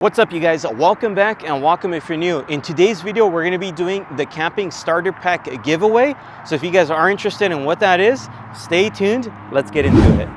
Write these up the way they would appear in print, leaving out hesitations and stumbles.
What's up, you guys? Welcome back and welcome if you're new. In today's video, we're going to be doing the camping starter pack giveaway. So if you guys are interested in what that is, stay tuned. Let's get into it.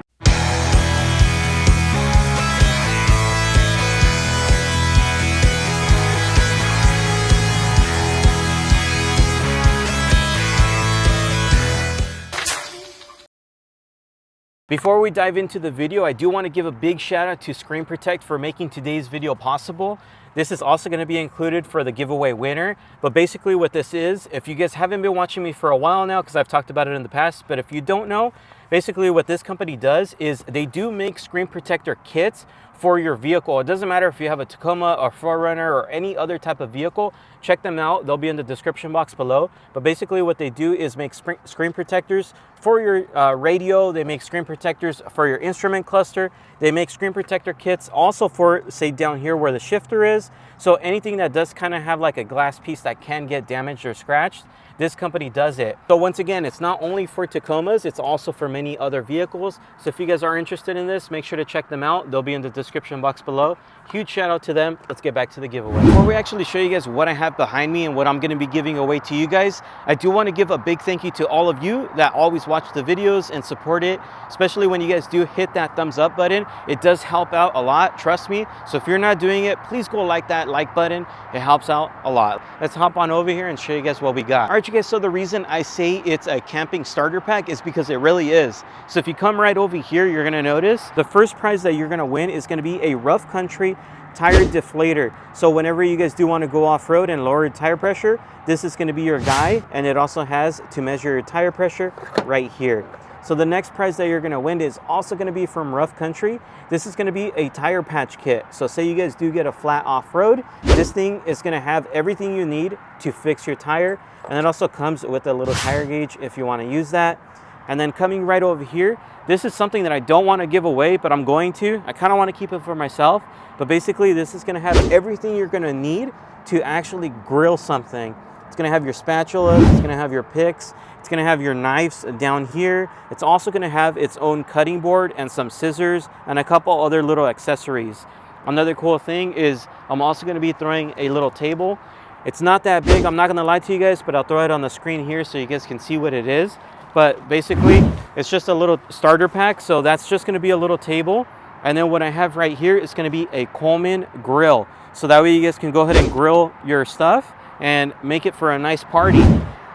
Before we dive into the video, I do want to give a big shout out to Screen Protect for making today's video possible. This is also going to be included for the giveaway winner. But basically what this is, if you guys haven't been watching me for a while now, because I've talked about it in the past, but if you don't know, basically what this company does is they do make screen protector kits for your vehicle. It doesn't matter if you have a Tacoma or 4Runner or any other type of vehicle. Check them out. They'll be in the description box below. But basically what they do is make screen protectors for your radio. They make screen protectors for your instrument cluster. They make screen protector kits also for, say, down here where the shifter is. So anything that does kind of have like a glass piece that can get damaged or scratched, this company does it. So once again, it's not only for Tacomas, it's also for many other vehicles. So if you guys are interested in this, make sure to check them out. They'll be in the description box below. Huge shout out to them. Let's get back to the giveaway. Before we actually show you guys what I have behind me and what I'm going to be giving away to you guys, I do want to give a big thank you to all of you that always watch the videos and support it, especially when you guys do hit that thumbs up button. It does help out a lot, trust me. So if you're not doing it, please go like that like button. It helps out a lot. Let's hop on over here and show you guys what we got. All right, you guys, so the reason I say it's a camping starter pack is because it really is. So if you come right over here, you're going to notice the first prize that you're going to win is going to be a rough country tire deflator. So whenever you guys do want to go off-road and lower tire pressure, this is going to be your guy, and it also has to measure your tire pressure right here. So the next prize that you're going to win is also going to be from Rough Country. This is going to be a tire patch kit. So say you guys do get a flat off-road, this thing is going to have everything you need to fix your tire, and it also comes with a little tire gauge if you want to use that. And then coming right over here, this is something that I don't want to give away, but I'm going to. I kind of want to keep it for myself. But basically, this is going to have everything you're going to need to actually grill something. It's going to have your spatula, it's going to have your picks, it's going to have your knives down here. It's also going to have its own cutting board and some scissors and a couple other little accessories. Another cool thing is I'm also going to be throwing a little table. It's not that big, I'm not going to lie to you guys, but I'll throw it on the screen here so you guys can see what it is. But basically, it's just a little starter pack, so that's just going to be a little table. And then what I have right here is going to be a Coleman grill. So that way you guys can go ahead and grill your stuff and make it for a nice party.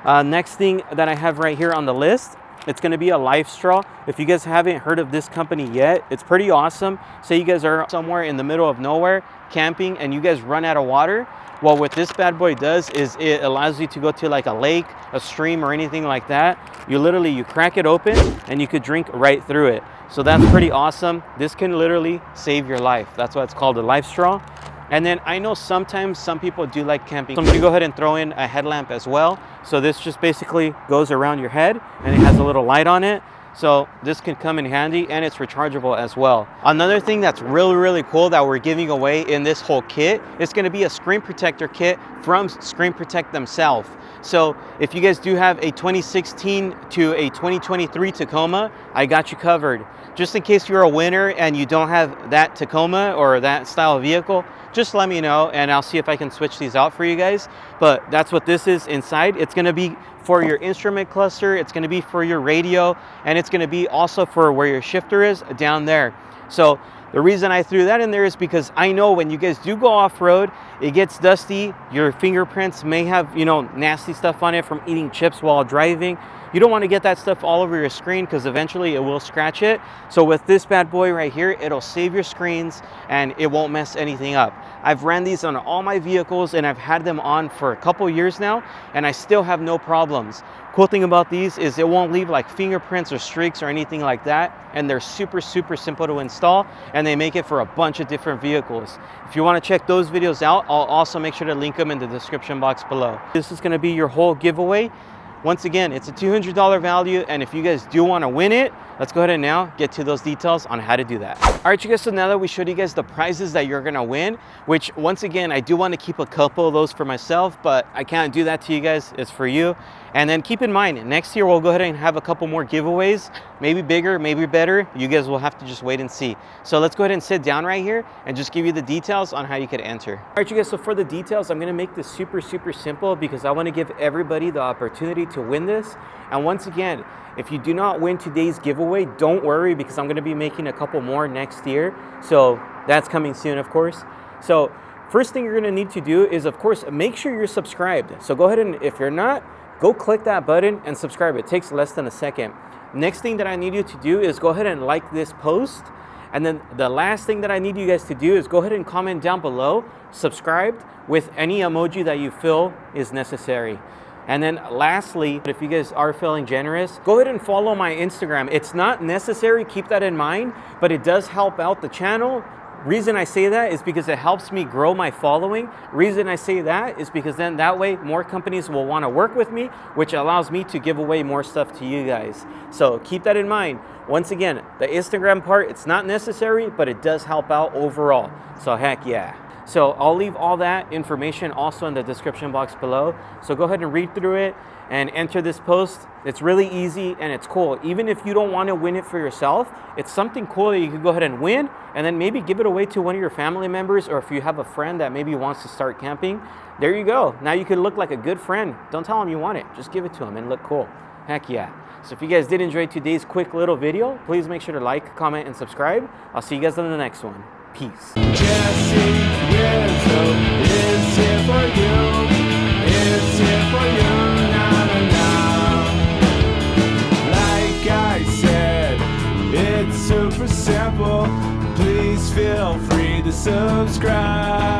Next thing that I have right here on the list, it's going to be a life straw. If you guys haven't heard of this company yet, it's pretty awesome. Say you guys are somewhere in the middle of nowhere camping and you guys run out of water. Well, what this bad boy does is it allows you to go to like a lake, a stream, or anything like that. You crack it open and you could drink right through it. So that's pretty awesome. This can literally save your life. That's why it's called a life straw. And then I know sometimes some people do like camping. So I'm gonna go ahead and throw in a headlamp as well. So this just basically goes around your head and it has a little light on it. So this can come in handy and it's rechargeable as well. Another thing that's really cool that we're giving away in this whole kit is going to be a screen protector kit from Screen Protect themselves. So if you guys do have a 2016 to a 2023 Tacoma, I got you covered. Just in case you're a winner and you don't have that Tacoma or that style of vehicle, just let me know and I'll see if I can switch these out for you guys. But that's what this is inside. It's going to be for your instrument cluster, it's going to be for your radio, and it's going to be also for where your shifter is down there. So the reason I threw that in there is because I know when you guys do go off-road, it gets dusty. Your fingerprints may have, nasty stuff on it from eating chips while driving. You don't want to get that stuff all over your screen because eventually it will scratch it. So with this bad boy right here, it'll save your screens and it won't mess anything up. I've ran these on all my vehicles and I've had them on for a couple years now and I still have no problems. Cool thing about these is it won't leave like fingerprints or streaks or anything like that, and they're super simple to install, and they make it for a bunch of different vehicles. If you want to check those videos out, I'll also make sure to link them in the description box below. This is going to be your whole giveaway. Once again, it's a $200 value, and if you guys do want to win it, let's go ahead and now get to those details on how to do that. All right, you guys, so now that we showed you guys the prizes that you're gonna win, which once again, I do want to keep a couple of those for myself, but I can't do that to you guys. It's for you. And then keep in mind, next year we'll go ahead and have a couple more giveaways, maybe bigger, maybe better. You guys will have to just wait and see. So let's go ahead and sit down right here and just give you the details on how you could enter. All right, you guys, so for the details, I'm gonna make this super simple because I want to give everybody the opportunity to win this. And once again, if you do not win today's giveaway, don't worry, because I'm going to be making a couple more next year. So that's coming soon, of course. So first thing you're going to need to do is, of course, make sure you're subscribed. So go ahead and, if you're not, go click that button and subscribe. It takes less than a second. Next thing that I need you to do is go ahead and like this post. And then the last thing that I need you guys to do is go ahead and comment down below, subscribed, with any emoji that you feel is necessary. And then lastly, if you guys are feeling generous, go ahead and follow my Instagram. It's not necessary, keep that in mind, but it does help out the channel. Reason I say that is because it helps me grow my following. Reason I say that is because then that way more companies will want to work with me, which allows me to give away more stuff to you guys. So keep that in mind. Once again, the Instagram part, it's not necessary, but it does help out overall. So heck yeah. So I'll leave all that information also in the description box below. So go ahead and read through it and enter this post. It's really easy and it's cool. Even if you don't want to win it for yourself, it's something cool that you can go ahead and win and then maybe give it away to one of your family members, or if you have a friend that maybe wants to start camping, there you go. Now you can look like a good friend. Don't tell them you want it. Just give it to them and look cool. Heck yeah. So if you guys did enjoy today's quick little video, please make sure to like, comment, and subscribe. I'll see you guys in the next one. Peace. JesseRizo is here for you. It's here for you. Like I said, it's super simple. Please feel free to subscribe.